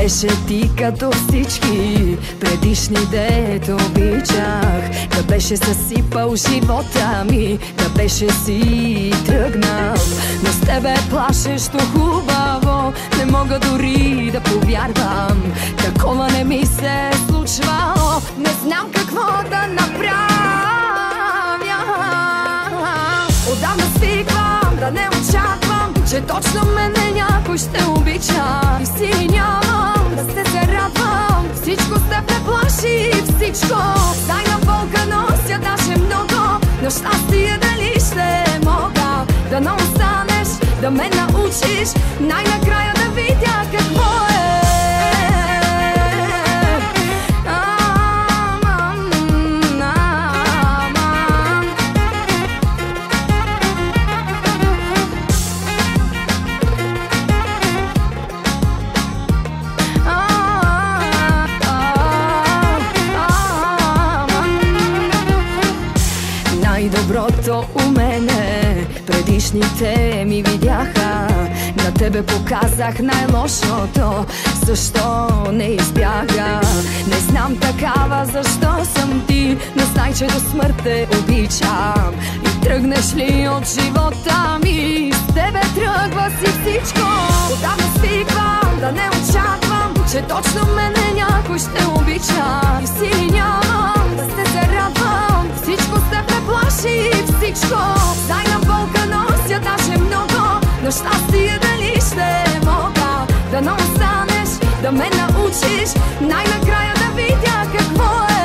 беше ти като всички предишни, дето обичах. Да беше съсипал живота ми, да беше си тръгнал. Но с тебе плашещо хубаво не мога дори да повярвам. Такова не ми се случва, не знам какво да направя. Отдавна свиквам да не очаквам, че точно мене някой ще обича. И сили нямам да се зарадвам, всичко с теб ме плаши, всичко. Тайна болка нося даже много, но щастие дали ще мога. Да не останеш, да ме научиш, най-накрая да видя какво е. Най-доброто у мене предишните ми видяха, на тебе показах най-лошото, защо не избяга. Не знам такава защо съм ти, но знай, че до смърт те обичам. И тръгнеш ли от живота ми, с тебе тръгва си всичко. Отдавна свиквам да не очаквам, че точно мене някой ще обича. И сили нямам да се зарадвам, всичко с теб ме плаши, всичко. Тайна болка нося даже много, но щастие дали ще мога. Да не останеш, да ме научиш, най-накрая да видя какво е.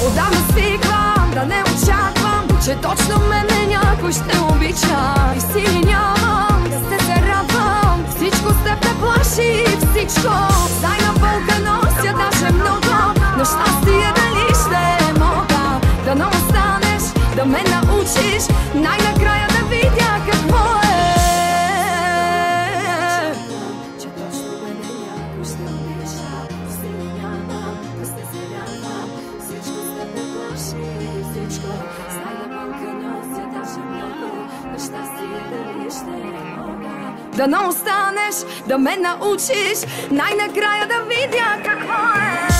Отдавна свиквам да не очаквам, че точно мене някой ще обича. И сили нямам да се зарадвам, всичко с теб ме плаши, всичко. Тайна болка нося даже много, но щастие дали ще мога. Да не останеш, да ме научиш, най-накрая да видя какво е. Че точно мене някой ще обича. Сили нямам да се зарадвам, всичко с теб ме плаши, всичко. Тайна болка нося даже много, но щастие дали ще мога. Да не останеш, да ме научиш, най-накрая да видя какво е.